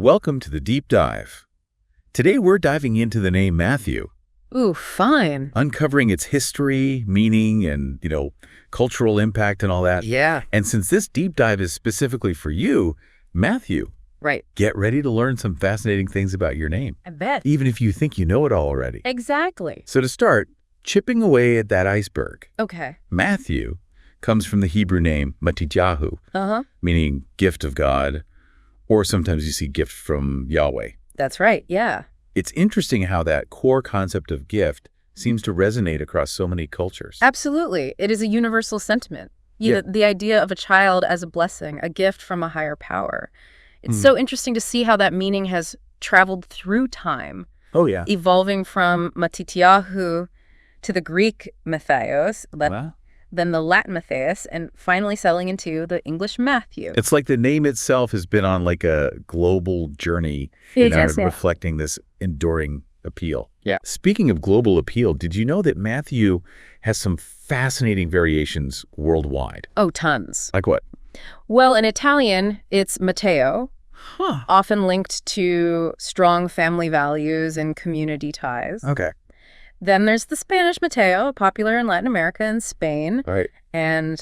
Welcome to the Deep Dive. Today we're diving into the name Matthew, Ooh, fine. uncovering its history, meaning, and, cultural impact and all that. Yeah. And since this deep dive is specifically for you, Matthew, Right. get ready to learn some fascinating things about your name, I bet. even if you think you know it all already. Exactly. So to start, chipping away at that iceberg, Okay. Matthew comes from the Hebrew name Matityahu, Uh-huh. meaning gift of God, or sometimes you see gift from Yahweh. That's right. Yeah. It's interesting how that core concept of gift seems to resonate across so many cultures. Absolutely. It is a universal sentiment. Yeah. The idea of a child as a blessing, a gift from a higher power. It's so interesting to see how that meaning has traveled through time, Oh, yeah. evolving from Matityahu to the Greek Matthios, Wow. then the Latin Matthias, and finally settling into the English Matthew. It's like the name itself has been on like a global journey, reflecting this enduring appeal. Yeah. Speaking of global appeal, did you know that Matthew has some fascinating variations worldwide? Oh, tons. Like what? Well, in Italian, it's Matteo, Huh. often linked to strong family values and community ties. Okay. Then there's the Spanish Mateo, popular in Latin America and Spain, All right. and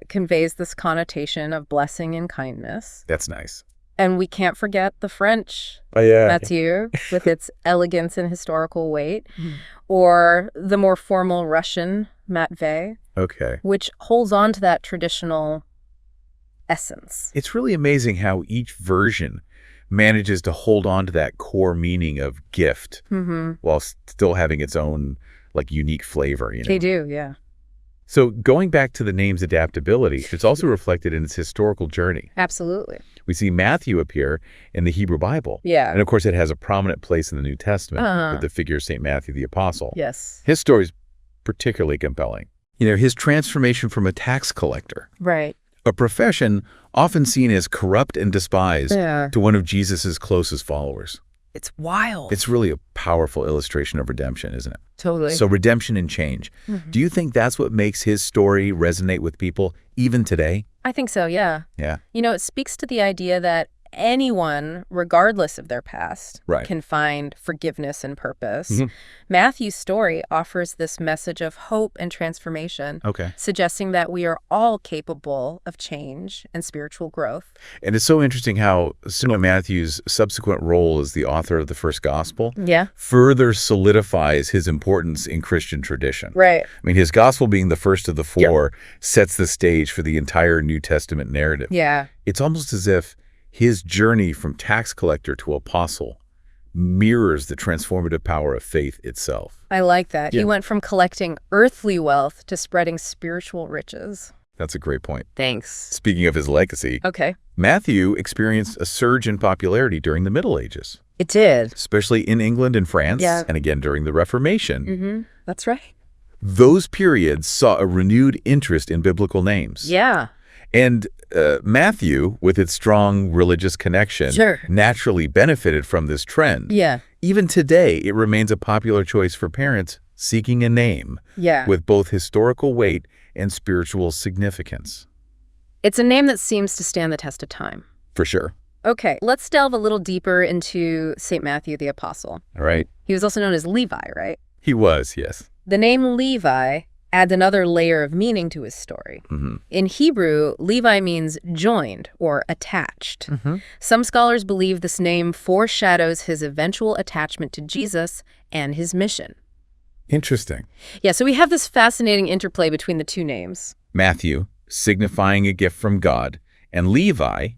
conveys this connotation of blessing and kindness. That's nice. And we can't forget the French Oh, yeah. Mathieu, with its elegance and historical weight, or the more formal Russian Matvey, Okay. which holds on to that traditional essence. It's really amazing how each version manages to hold on to that core meaning of gift Mm-hmm. while still having its own unique flavor, They do, yeah. So going back to the name's adaptability, it's also reflected in its historical journey. Absolutely. We see Matthew appear in the Hebrew Bible. Yeah. And of course, it has a prominent place in the New Testament Uh-huh. with the figure of St. Matthew the Apostle. Yes. His story is particularly compelling. His transformation from a tax collector, Right. a profession often seen as corrupt and despised, Yeah. to one of Jesus's closest followers. It's wild. It's really a powerful illustration of redemption, isn't it? Totally. So redemption and change. Do you think that's what makes his story resonate with people even today? I think so, yeah. Yeah. It speaks to the idea that anyone, regardless of their past, Right. can find forgiveness and purpose. Mhm. Matthew's story offers this message of hope and transformation, Okay. suggesting that we are all capable of change and spiritual growth. And it's so interesting how St. Matthew's subsequent role as the author of the first gospel Yeah. further solidifies his importance in Christian tradition. Right. I mean, his gospel being the first of the four sets the stage for the entire New Testament narrative. Yeah. It's almost as if his journey from tax collector to apostle mirrors the transformative power of faith itself. I like that. Yeah. He went from collecting earthly wealth to spreading spiritual riches. That's a great point. Thanks. Speaking of his legacy, Okay. Matthew experienced a surge in popularity during the Middle Ages, It did. especially in England and France, Yeah. and again during the Reformation. Mm-hmm. That's right. Those periods saw a renewed interest in biblical names. Yeah. And Matthew, with its strong religious connection, Sure. naturally benefited from this trend. Yeah. Even today, it remains a popular choice for parents seeking a name Yeah. with both historical weight and spiritual significance. It's a name that seems to stand the test of time. For sure. Okay, let's delve a little deeper into St. Matthew the Apostle. All right. He was also known as Levi, right? He was, yes. The name Levi adds another layer of meaning to his story. Mm-hmm. In Hebrew, Levi means joined or attached. Mm-hmm. Some scholars believe this name foreshadows his eventual attachment to Jesus and his mission. Interesting. Yeah, so we have this fascinating interplay between the two names. Matthew, signifying a gift from God, and Levi,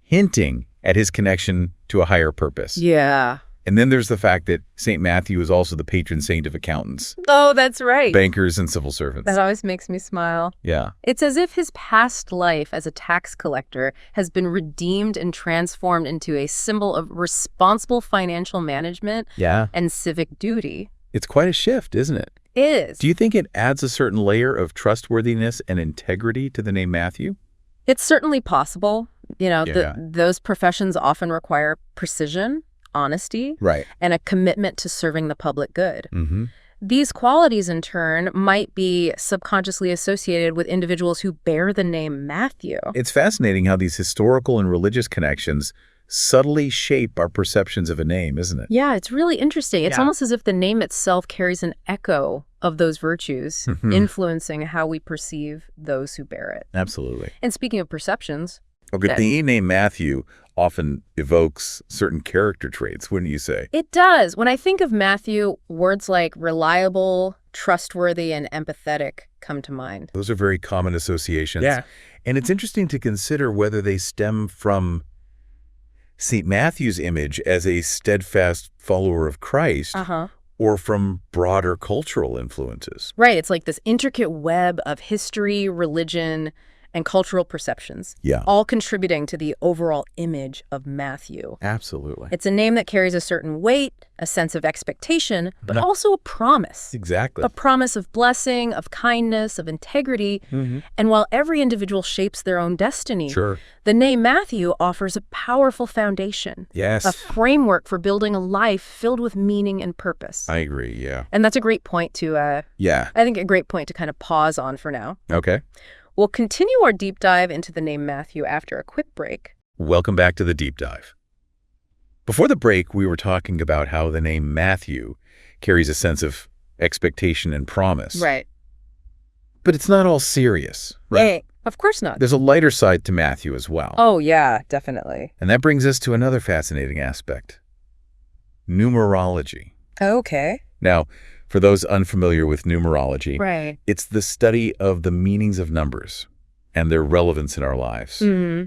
hinting at his connection to a higher purpose. Yeah. And then there's the fact that St. Matthew is also the patron saint of accountants, Oh, that's right. bankers, and civil servants. That always makes me smile. Yeah. It's as if his past life as a tax collector has been redeemed and transformed into a symbol of responsible financial management Yeah. and civic duty. It's quite a shift, isn't it? Is. Do you think it adds a certain layer of trustworthiness and integrity to the name Matthew? It's certainly possible. Yeah. Those professions often require precision, honesty, Right. and a commitment to serving the public good. Mm-hmm. These qualities, in turn, might be subconsciously associated with individuals who bear the name Matthew. It's fascinating how these historical and religious connections subtly shape our perceptions of a name, isn't it? Yeah, it's really interesting. It's Yeah. almost as if the name itself carries an echo of those virtues, Mhm. influencing how we perceive those who bear it. Absolutely. And speaking of perceptions, Okay, That- the name Matthew often evokes certain character traits, wouldn't you say? it does. When I think of Matthew, words like reliable, trustworthy, and empathetic come to mind. Those are very common associations. Yeah. And it's interesting to consider whether they stem from St. Matthew's image as a steadfast follower of Christ Uh-huh. or from broader cultural influences. Right. It's like this intricate web of history, religion, and cultural perceptions, Yeah, all contributing to the overall image of Matthew. absolutely. It's a name that carries a certain weight, a sense of expectation, but Mhm. also a promise. Exactly. A promise of blessing, of kindness, of integrity. Mhm. And while every individual shapes their own destiny, Sure. the name Matthew offers a powerful foundation, Yes. a framework for building a life filled with meaning and purpose. I agree, yeah. And that's a great point to, Yeah. I think a great point to kind of pause on for now. Okay. We'll continue our deep dive into the name Matthew after a quick break. Welcome back to the Deep Dive. Before the break, we were talking about how the name Matthew carries a sense of expectation and promise. Right. But it's not all serious, right? Of course not. There's a lighter side to Matthew as well. Oh, yeah, definitely. And that brings us to another fascinating aspect. Numerology. Okay. Now, for those unfamiliar with numerology, Right. it's the study of the meanings of numbers and their relevance in our lives. Mm-hmm.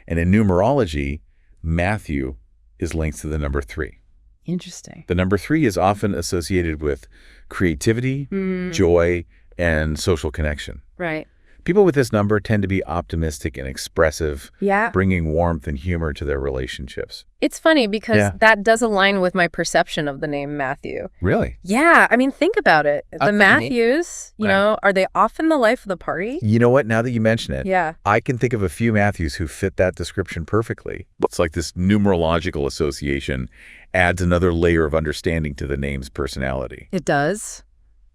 And in numerology, Matthew is linked to the number 3. Interesting. The number 3 is often associated with creativity, joy, and social connection. Right. People with this number tend to be optimistic and expressive, Yeah. bringing warmth and humor to their relationships. It's funny because Yeah. that does align with my perception of the name Matthew. Really? Yeah, I mean, think about it. The Okay. Matthews, you Right. know, are they often the life of the party? You know what? Now that you mention it, Yeah. I can think of a few Matthews who fit that description perfectly. It's like this numerological association adds another layer of understanding to the name's personality. It does.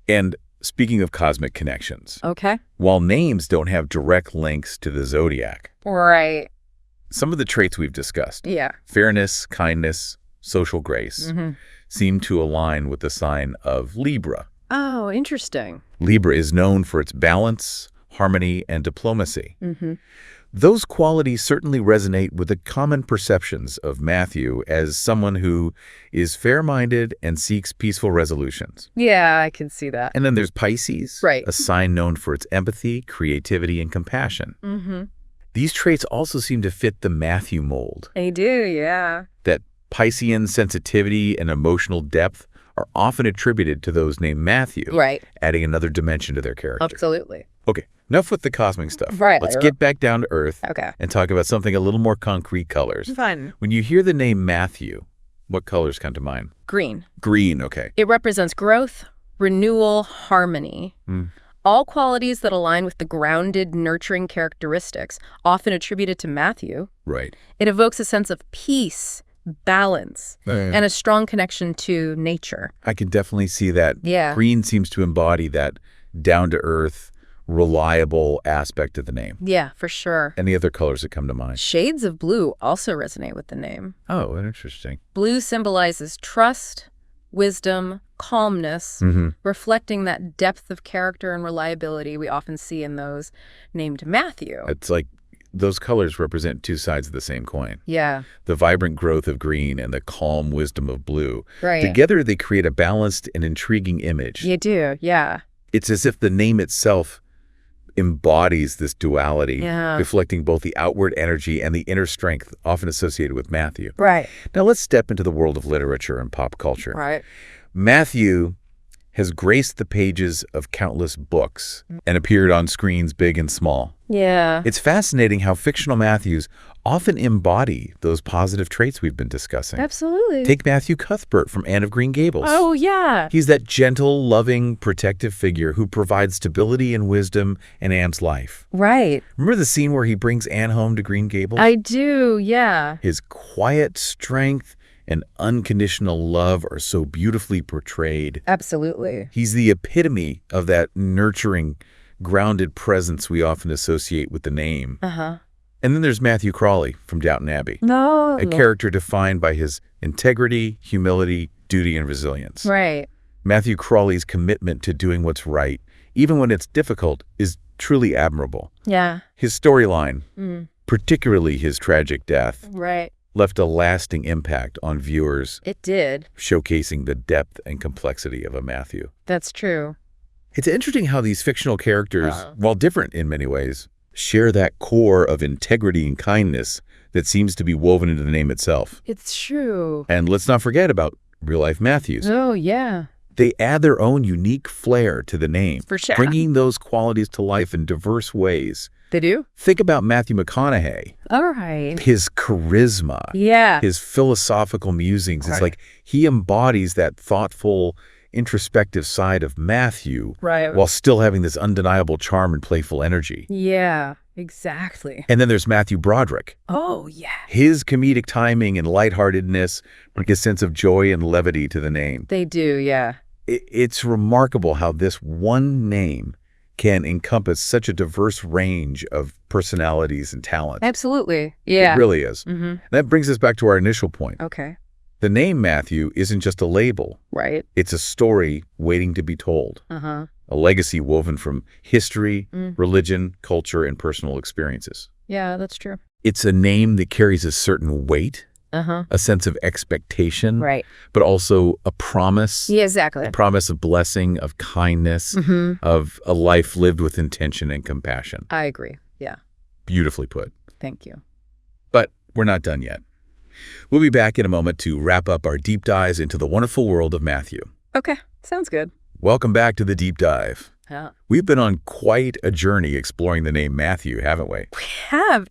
And speaking of cosmic connections, Okay. while names don't have direct links to the zodiac, Right. some of the traits we've discussed, Yeah. fairness, kindness, social grace, Mm-hmm. seem to align with the sign of Libra. Oh, interesting. Libra is known for its balance, harmony, and diplomacy. Mm-hmm. Those qualities certainly resonate with the common perceptions of Matthew as someone who is fair-minded and seeks peaceful resolutions. Yeah, I can see that. And then there's Pisces, Right. a sign known for its empathy, creativity, and compassion. Mm-hmm. These traits also seem to fit the Matthew mold. They do, yeah. That Piscean sensitivity and emotional depth are often attributed to those named Matthew, Right. adding another dimension to their character. Absolutely. Okay, enough with the cosmic stuff. Right. Let's get back down to earth Okay. and talk about something a little more concrete: colors. Fun. When you hear the name Matthew, what colors come to mind? Green. Green, okay. It represents growth, renewal, harmony. Mm. All qualities that align with the grounded, nurturing characteristics often attributed to Matthew. Right. It evokes a sense of peace, balance, and a strong connection to nature. I can definitely see that. Yeah. Green seems to embody that down-to-earth, reliable aspect of the name. Yeah, for sure. Any other colors that come to mind? Shades of blue also resonate with the name. Oh, interesting. Blue symbolizes trust, wisdom, calmness, Mm-hmm. reflecting that depth of character and reliability we often see in those named Matthew. It's like those colors represent two sides of the same coin. Yeah, The vibrant growth of green and the calm wisdom of blue. right. Together, they create a balanced and intriguing image. You do, yeah. It's as if the name itself embodies this duality, Yeah. reflecting both the outward energy and the inner strength often associated with Matthew. Right. Now let's step into the world of literature and pop culture. Right. Matthew has graced the pages of countless books and appeared on screens big and small. Yeah. It's fascinating how fictional Matthews often embody those positive traits we've been discussing. Absolutely. Take Matthew Cuthbert from Anne of Green Gables. Oh, yeah. He's that gentle, loving, protective figure who provides stability and wisdom in Anne's life. Right. Remember the scene where he brings Anne home to Green Gables? I do, yeah. His quiet strength and unconditional love are so beautifully portrayed. Absolutely. He's the epitome of that nurturing, grounded presence we often associate with the name. Uh-huh. And then there's Matthew Crawley from Downton Abbey, No. a character defined by his integrity, humility, duty, and resilience. Right. Matthew Crawley's commitment to doing what's right, even when it's difficult, is truly admirable. Yeah. His storyline, particularly his tragic death, Right. left a lasting impact on viewers, It did. showcasing the depth and complexity of a Matthew. That's true. It's interesting how these fictional characters, while different in many ways, share that core of integrity and kindness that seems to be woven into the name itself. It's true. And let's not forget about real-life Matthews. Oh, yeah. They add their own unique flair to the name, For sure. bringing those qualities to life in diverse ways. They do? Think about Matthew McConaughey, All right. his charisma, Yeah. his philosophical musings. It's like he embodies that thoughtful, introspective side of Matthew Right. while still having this undeniable charm and playful energy. Yeah, exactly. And then there's Matthew Broderick. Oh, yeah. His comedic timing and lightheartedness bring a sense of joy and levity to the name. They do, yeah. It's remarkable how this one name can encompass such a diverse range of personalities and talents. Absolutely. Yeah. It really is. Mm-hmm. That brings us back to our initial point. Okay. The name Matthew isn't just a label. Right. It's a story waiting to be told, Uh-huh. a legacy woven from history, religion, culture, and personal experiences. Yeah, that's true. It's a name that carries a certain weight, Uh-huh. a sense of expectation, Right. but also a promise, Yeah, exactly. a promise of blessing, of kindness, of a life lived with intention and compassion. I agree. Yeah. Beautifully put. Thank you. But we're not done yet. We'll be back in a moment to wrap up our deep dives into the wonderful world of Matthew. Okay. Sounds good. Welcome back to the Deep Dive. Yeah. We've been on quite a journey exploring the name Matthew, haven't we? We have.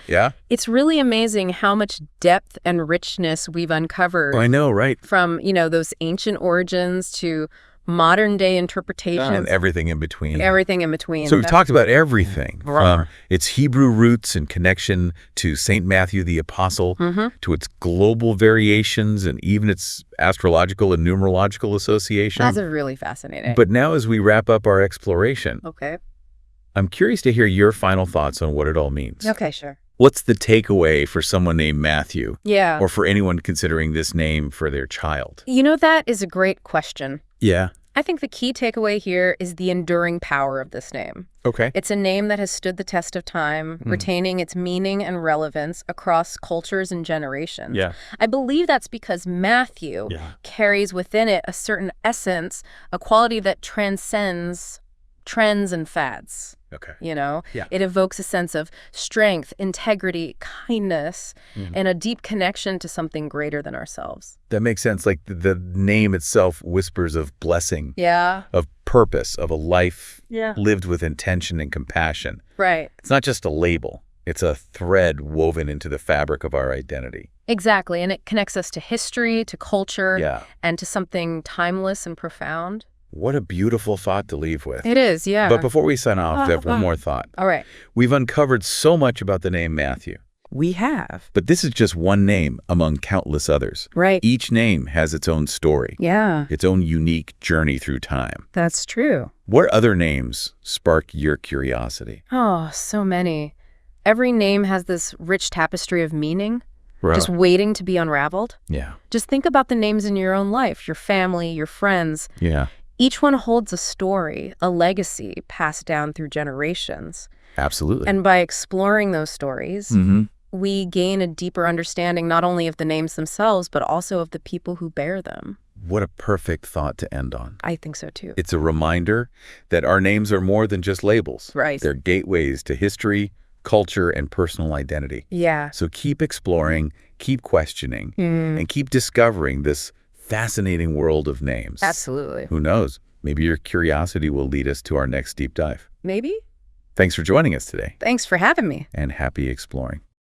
Yeah? It's really amazing how much depth and richness we've uncovered I know, right? from, those ancient origins to modern day interpretations. And everything in between. Everything in between. So we've talked about everything Right. from its Hebrew roots and connection to St. Matthew the Apostle, to its global variations and even its astrological and numerological association. That's really fascinating. But now as we wrap up our exploration, Okay. I'm curious to hear your final thoughts on what it all means. Okay, sure. What's the takeaway for someone named Matthew Yeah. or for anyone considering this name for their child? That is a great question. Yeah. I think the key takeaway here is the enduring power of this name. Okay. It's a name that has stood the test of time, retaining its meaning and relevance across cultures and generations. Yeah. I believe that's because Matthew carries within it a certain essence, a quality that transcends trends and fads. Okay. Yeah. It evokes a sense of strength, integrity, kindness, and a deep connection to something greater than ourselves. That makes sense. Like the name itself whispers of blessing, Yeah. of purpose, of a life Yeah. lived with intention and compassion. Right. It's not just a label. It's a thread woven into the fabric of our identity. Exactly. And it connects us to history, to culture, Yeah. and to something timeless and profound. What a beautiful thought to leave with. It is, yeah. But before we sign off, I have one more thought. All right. We've uncovered so much about the name Matthew, We have. but this is just one name among countless others. Right. Each name has its own story, Yeah, its own unique journey through time. that's true. What other names spark your curiosity? Oh, so many. Every name has this rich tapestry of meaning, just Right. waiting to be unraveled. Yeah. Just think about the names in your own life, your family, your friends. Yeah. Each one holds a story, a legacy passed down through generations. Absolutely. And by exploring those stories, Mm-hmm. we gain a deeper understanding not only of the names themselves, but also of the people who bear them. What a perfect thought to end on. I think so too. It's a reminder that our names are more than just labels. Right. They're gateways to history, culture, and personal identity. Yeah. So keep exploring, keep questioning, and keep discovering this fascinating world of names. Absolutely. Who knows? Maybe your curiosity will lead us to our next deep dive. Maybe? Thanks for joining us today, Thanks for having me. and happy exploring.